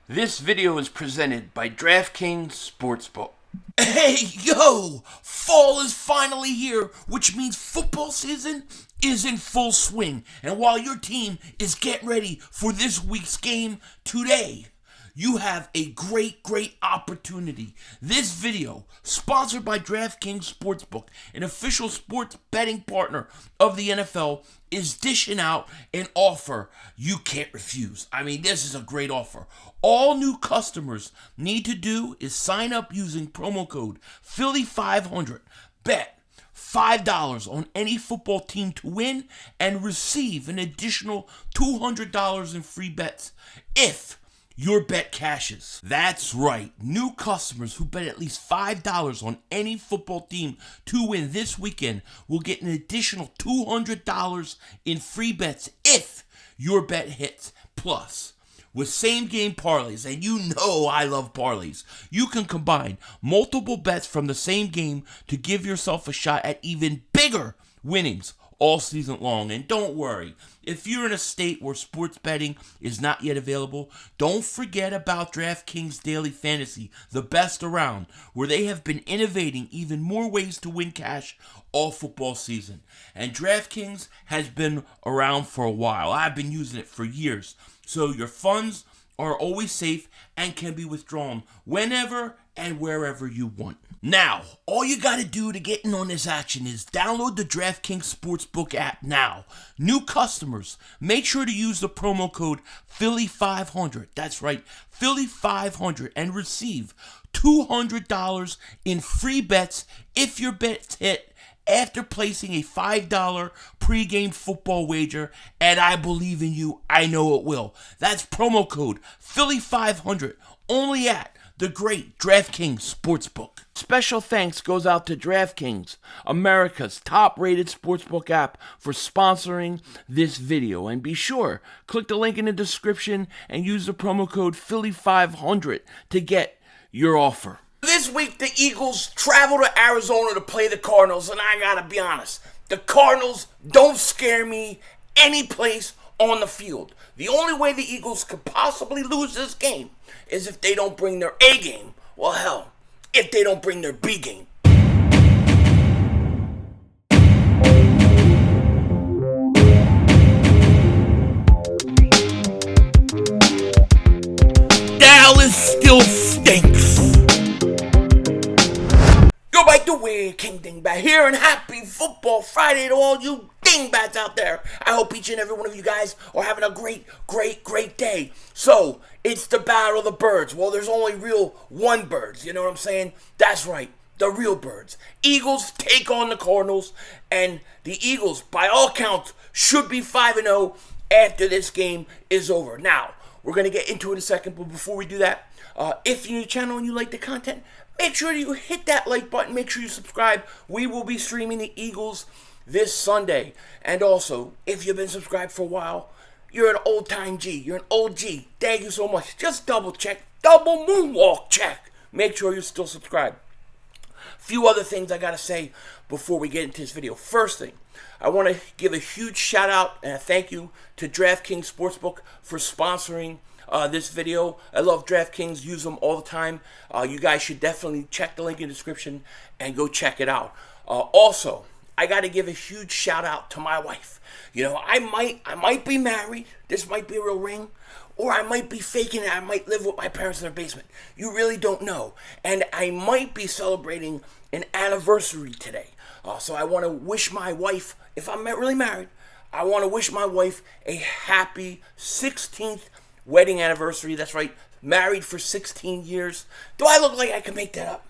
This video is presented by DraftKings Sportsbook. Hey, yo! Fall is finally here, which means football season is in full swing. And while your team is getting ready for this week's game today, you have a great opportunity. This video, sponsored by DraftKings Sportsbook, an official sports betting partner of the NFL, is dishing out an offer you can't refuse. I mean, this is a great offer. All new customers need to do is sign up using promo code Philly500. Bet $5 on any football team to win and receive an additional $200 in free bets if your bet cashes. That's right. New customers who bet at least $5 on any football team to win this weekend will get an additional $200 in free bets if your bet hits. Plus, with same-game parlays, and you know I love parlays, you can combine multiple bets from the same game to give yourself a shot at even bigger winnings all season long. And don't worry, if you're in a state where sports betting is not yet available, don't forget about DraftKings Daily Fantasy, the best around, where they have been innovating even more ways to win cash all football season. And DraftKings has been around for a while. I've been using it for years. So your funds are always safe and can be withdrawn whenever and wherever you want. Now, all you got to do to get in on this action is download the DraftKings Sportsbook app now. New customers, make sure to use the promo code Philly500. That's right, Philly500, and receive $200 in free bets if your bets hit after placing a $5 pregame football wager, and I believe in you, I know it will. That's promo code Philly500, only at the great DraftKings Sportsbook. Special thanks goes out to DraftKings, America's top-rated sportsbook app, for sponsoring this video. And be sure, click the link in the description and use the promo code Philly500 to get your offer. This week, the Eagles travel to Arizona to play the Cardinals, and I gotta be honest, the Cardinals don't scare me any place on the field. The only way the Eagles could possibly lose this game is if they don't bring their A game. Well, hell, if they don't bring their B game. Dallas still stinks. Go back to where King Dingbat here, and happy Football Friday to all you Dingbats out there. I hope each and every one of you guys are having a great day. So, it's the Battle of the Birds. Well, there's only real one birds, you know what I'm saying? That's right, the real birds. Eagles take on the Cardinals, and the Eagles, by all counts, should be 5-0 after this game is over. Now, we're going to get into it in a second, but before we do that, if you're new to the channel and you like the content, make sure you hit that like button. Make sure you subscribe. We will be streaming the Eagles this Sunday. And also, if you've been subscribed for a while, you're an old-time G. You're an OG. Thank you so much. Just double check. Double moonwalk check. Make sure you're still subscribed. Few other things I got to say before we get into this video. First thing, I want to give a huge shout out and a thank you to DraftKings Sportsbook for sponsoring this video. I love DraftKings, use them all the time. You guys should definitely check the link in the description and go check it out. Also, I got to give a huge shout out to my wife. You know, I might be married. This might be a real ring. Or I might be faking it. I might live with my parents in their basement. You really don't know. And I might be celebrating an anniversary today. So I want to wish my wife, if I'm really married, I want to wish my wife a happy 16th wedding anniversary. That's right, married for 16 years. Do I look like I can make that up?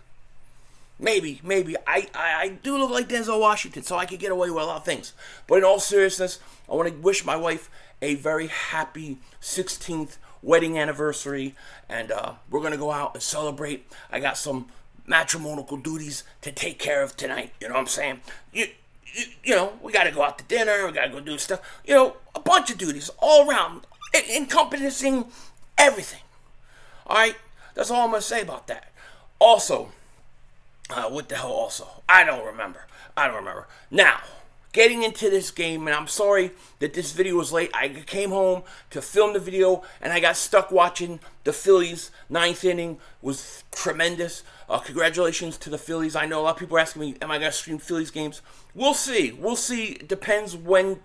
Maybe. I do look like Denzel Washington, so I could get away with a lot of things. But in all seriousness, I want to wish my wife a very happy 16th wedding anniversary, and we're going to go out and celebrate. I got some matrimonial duties to take care of tonight, you know what I'm saying? You know, we got to go out to dinner, we got to go do stuff, you know, a bunch of duties all around, encompassing everything. All right, that's all I'm going to say about that. Also, what the hell also? I don't remember. Now, getting into this game, and I'm sorry that this video was late. I came home to film the video, and I got stuck watching the Phillies. Ninth inning was tremendous. Congratulations to the Phillies. I know a lot of people are asking me, am I going to stream Phillies games? We'll see. We'll see. It depends when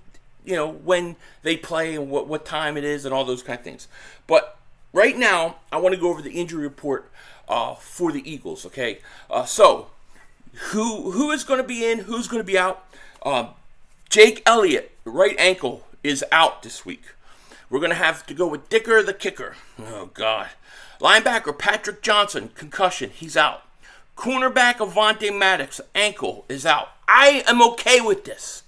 they play and what time it is and all those kind of things. But right now, I want to go over the injury report for the Eagles, okay? So, who is going to be in? Who's going to be out? Jake Elliott, right ankle, is out this week. We're going to have to go with Dicker the kicker. Oh, God. Linebacker Patrick Johnson, concussion, he's out. Cornerback Avonte Maddox, ankle, is out. I am okay with this.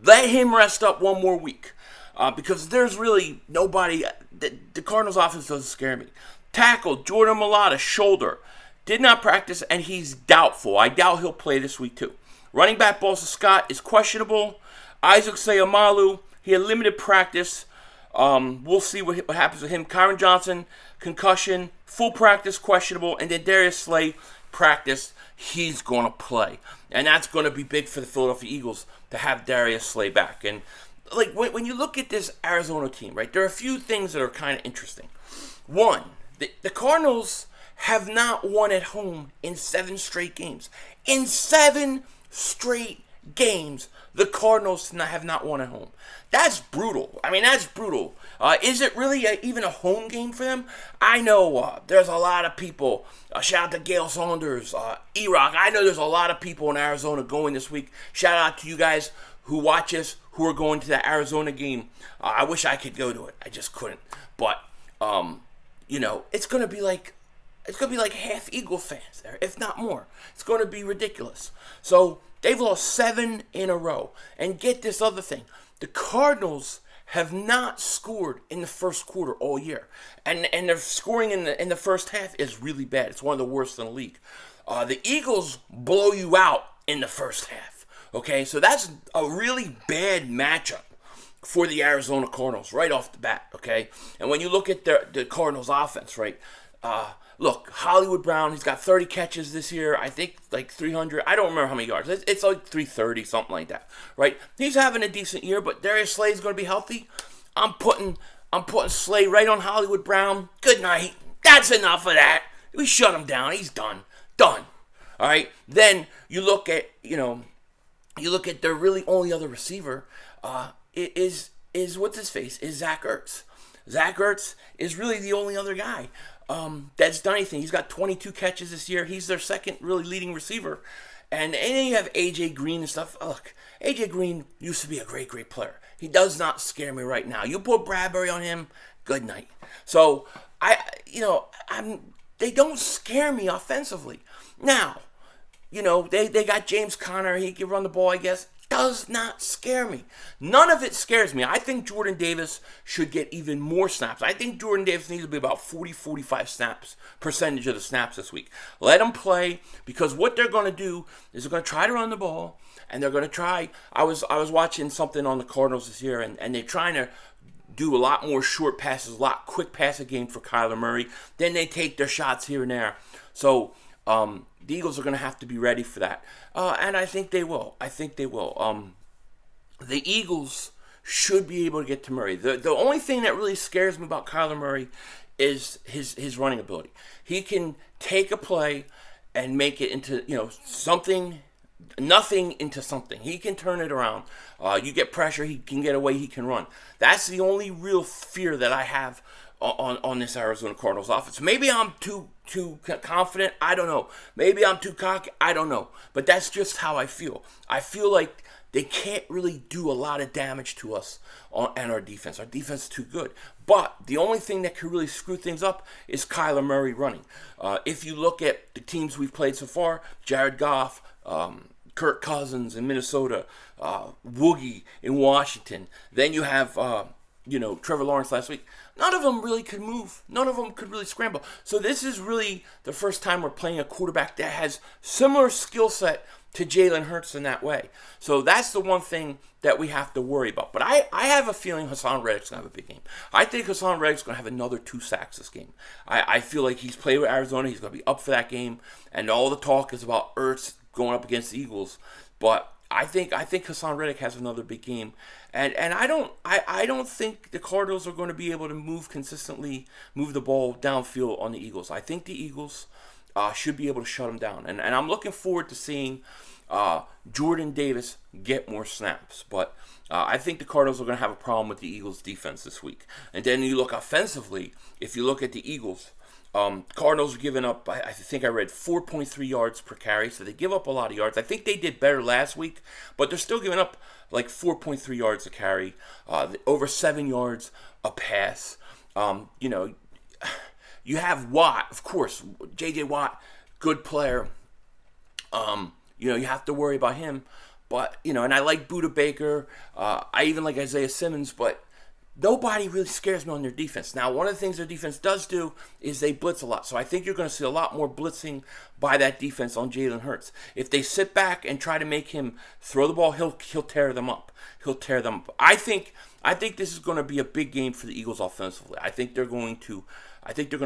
Let him rest up one more week because there's really nobody. The Cardinals offense doesn't scare me. Tackle Jordan Mailata, shoulder, did not practice, and he's doubtful. I doubt he'll play this week too. Running back Boston Scott is questionable. Isaac Seumalo, he had limited practice. We'll see what happens with him. Kyron Johnson, concussion, full practice, questionable. And then Darius Slay, practice, he's going to play. And that's going to be big for the Philadelphia Eagles to have Darius Slay back. And like when you look at this Arizona team, right, there are a few things that are kind of interesting. One, the Cardinals have not won at home in 7 straight games. In 7 straight games, the Cardinals have not won at home. That's brutal. I mean, that's brutal. Is it really even a home game for them? I know there's a lot of people. Shout out to Gail Saunders, E-Rock. I know there's a lot of people in Arizona going this week. Shout out to you guys who watch us, who are going to the Arizona game. I wish I could go to it. I just couldn't. But, it's going to be like half Eagle fans there, if not more. It's going to be ridiculous. So they've lost 7 in a row. And get this other thing. The Cardinals have not scored in the first quarter all year. And their scoring in the first half is really bad. It's one of the worst in the league. The Eagles blow you out in the first half. Okay, so that's a really bad matchup for the Arizona Cardinals right off the bat. Okay, and when you look at the Cardinals offense, right, look, Hollywood Brown, he's got 30 catches this year. I think like 300. I don't remember how many yards. It's like 330, something like that, right? He's having a decent year, but Darius Slay is going to be healthy. I'm putting Slay right on Hollywood Brown. Good night. That's enough of that. We shut him down. He's done. Done. All right. Then you look at their really only other receiver is what's his face? Is Zach Ertz. Zach Ertz is really the only other guy that's done anything. He's got 22 catches this year. He's their second really leading receiver. And then you have A.J. Green and stuff. Look, A.J. Green used to be a great, great player. He does not scare me right now. You put Bradbury on him, good night. So, they don't scare me offensively. Now, they got James Conner. He can run the ball, I guess. Does not scare me. None of it scares me. I think Jordan Davis should get even more snaps. I think Jordan Davis needs to be about 40-45 snaps, percentage of the snaps this week. Let him play, because what they're going to do is they're going to try to run the ball, and they're going to try. I was watching something on the Cardinals this year, and they're trying to do a lot more short passes, a lot quick passing game for Kyler Murray. Then they take their shots here and there. So, the Eagles are going to have to be ready for that. And I think they will. The Eagles should be able to get to Murray. The only thing that really scares me about Kyler Murray is his running ability. He can take a play and make it into, nothing into something. He can turn it around. You get pressure, he can get away, he can run. That's the only real fear that I have on this Arizona Cardinals offense. Maybe I'm too confident. I don't know. Maybe I'm too cocky. I don't know. But that's just how I feel. I feel like they can't really do a lot of damage to us and our defense. Our defense is too good. But the only thing that could really screw things up is Kyler Murray running. If you look at the teams we've played so far, Jared Goff, Kirk Cousins in Minnesota, Woogie in Washington, then you have Trevor Lawrence last week. None of them really could move. None of them could really scramble. So this is really the first time we're playing a quarterback that has similar skill set to Jalen Hurts in that way. So that's the one thing that we have to worry about. But I have a feeling Haason Reddick's going to have a big game. I think Haason Reddick's going to have another 2 sacks this game. I feel like he's played with Arizona. He's going to be up for that game. And all the talk is about Ertz going up against the Eagles. But I think Haason Reddick has another big game, and I don't think the Cardinals are going to be able to move the ball downfield on the Eagles. I think the Eagles should be able to shut them down, and I'm looking forward to seeing Jordan Davis get more snaps. But I think the Cardinals are going to have a problem with the Eagles' defense this week. And then you look offensively. If you look at the Eagles, Cardinals are giving up, I think I read 4.3 yards per carry, so they give up a lot of yards. I think they did better last week, but they're still giving up like 4.3 yards a carry, over 7 yards a pass. You have Watt, of course, J.J. Watt, good player. You have to worry about him. But, and I like Buda Baker. I even like Isaiah Simmons, but nobody really scares me on their defense. Now, one of the things their defense does do is they blitz a lot. So I think you're going to see a lot more blitzing by that defense on Jalen Hurts. If they sit back and try to make him throw the ball, he'll tear them up. I think this is going to be a big game for the Eagles offensively. I think they're going to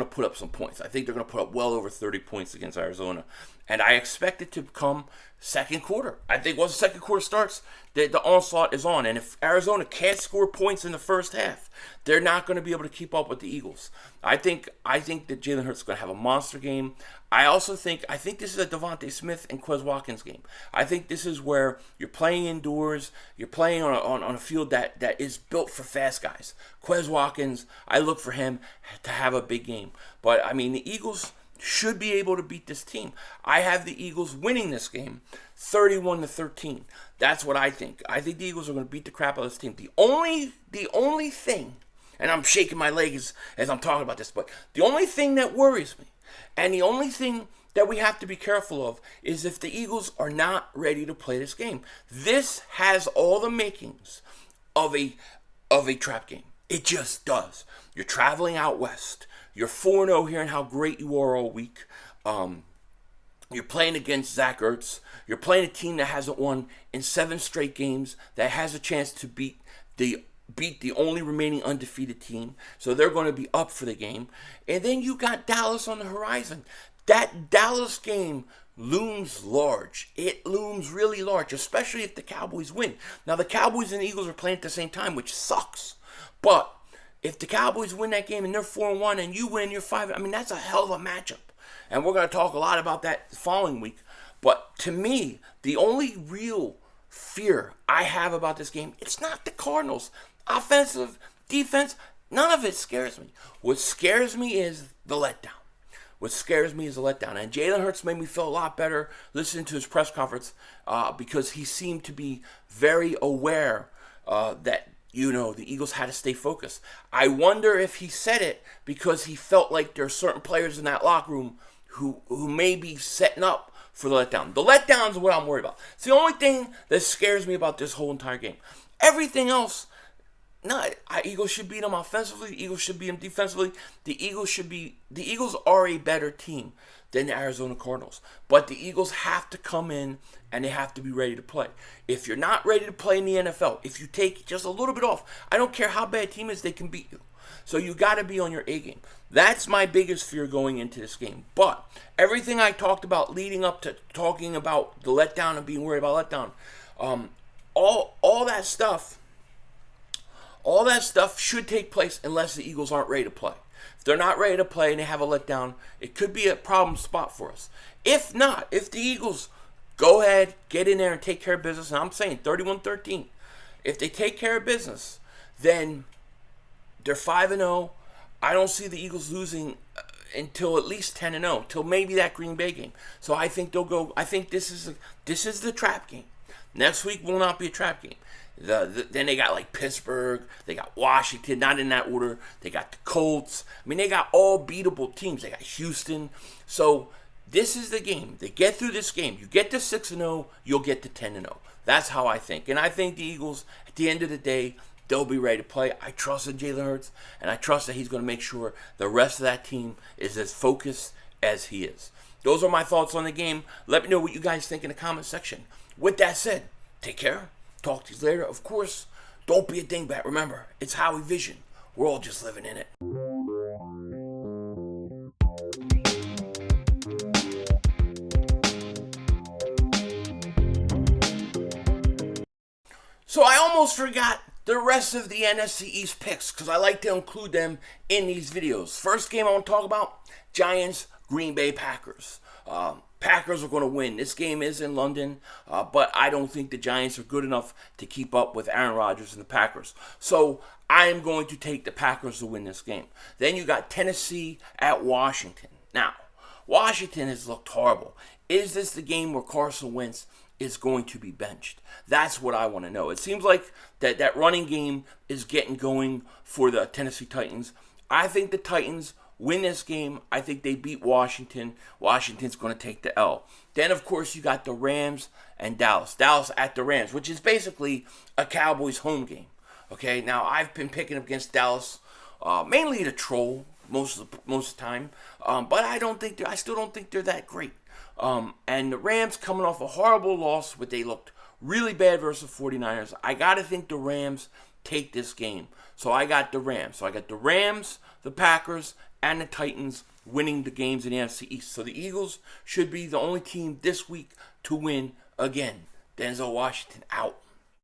put up some points. I think they're going to put up well over 30 points against Arizona. And I expect it to come second quarter. I think once the second quarter starts, the onslaught is on. And if Arizona can't score points in the first half, they're not going to be able to keep up with the Eagles. I think that Jalen Hurts is going to have a monster game. I think this is a Devontae Smith and Quez Watkins game. I think this is where you're playing indoors. You're playing on a field that is built for fast guys. Quez Watkins, I look for him to have a big game. But, the Eagles should be able to beat this team. I have the Eagles winning this game 31-13. That's what I think. I think the Eagles are going to beat the crap out of this team. The only thing, and I'm shaking my legs as I'm talking about this, but the only thing that worries me, and the only thing that we have to be careful of, is if the Eagles are not ready to play this game. This has all the makings of a trap game. It just does. You're traveling out west. You're 4-0 hearing how great you are all week. You're playing against Zach Ertz. You're playing a team that hasn't won in 7 straight games, that has a chance to beat the only remaining undefeated team. So they're going to be up for the game. And then you got Dallas on the horizon. That Dallas game looms large. It looms really large, especially if the Cowboys win. Now, the Cowboys and the Eagles are playing at the same time, which sucks. But if the Cowboys win that game and they're 4-1 and you win, you're 5, that's a hell of a matchup. And we're going to talk a lot about that the following week. But to me, the only real fear I have about this game, it's not the Cardinals. Offensive, defense, none of it scares me. What scares me is the letdown. And Jalen Hurts made me feel a lot better listening to his press conference because he seemed to be very aware that the Eagles had to stay focused. I wonder if he said it because he felt like there are certain players in that locker room who may be setting up for the letdown. The letdown is what I'm worried about. It's the only thing that scares me about this whole entire game. Everything else, Eagles should beat them offensively. The Eagles should beat them defensively. The Eagles are a better team than the Arizona Cardinals. But the Eagles have to come in and they have to be ready to play. If you're not ready to play in the NFL, if you take just a little bit off, I don't care how bad a team is, they can beat you. So you got to be on your A game. That's my biggest fear going into this game. But everything I talked about leading up to talking about the letdown and being worried about letdown, all that stuff should take place unless the Eagles aren't ready to play. If they're not ready to play and they have a letdown, it could be a problem spot for us. If not, if the Eagles go ahead, get in there and take care of business, and I'm saying 31-13, if they take care of business, then they're 5-0. I don't see the Eagles losing until at least 10-0, till maybe that Green Bay game. So I think they'll go. I think this is the trap game. Next week will not be a trap game. Then they got like Pittsburgh, they got Washington, not in that order. They got the Colts. They got all beatable teams. They got Houston. So this is the game. They get through this game. You get to 6-0, you'll get to 10-0. That's how I think. And I think the Eagles, at the end of the day, they'll be ready to play. I trust in Jalen Hurts, and I trust that he's going to make sure the rest of that team is as focused as he is. Those are my thoughts on the game. Let me know what you guys think in the comment section. With that said, take care. Talk to you later. Of course, don't be a dingbat. Remember, it's Howie Vision. We're all just living in it. So I almost forgot the rest of the NFC East picks because I like to include them in these videos. First game I want to talk about, Giants, Green Bay Packers. Packers are going to win. This game is in London, but I don't think the Giants are good enough to keep up with Aaron Rodgers and the Packers. So I am going to take the Packers to win this game. Then you got Tennessee at Washington. Now, Washington has looked horrible. Is this the game where Carson Wentz is going to be benched? That's what I want to know. It seems like that running game is getting going for the Tennessee Titans. I think the Titans win this game. I think they beat Washington. Washington's going to take the L. Then, of course, you got the Rams and Dallas. Dallas at the Rams, which is basically a Cowboys home game. Okay, now I've been picking against Dallas mainly to troll most of the time, but I still don't think they're that great. And the Rams coming off a horrible loss, but they looked really bad versus the 49ers. I got to think the Rams take this game. So I got the Rams. So I got the Rams, the Packers, and the Titans winning the games in the NFC East. So the Eagles should be the only team this week to win again. Denzel Washington out.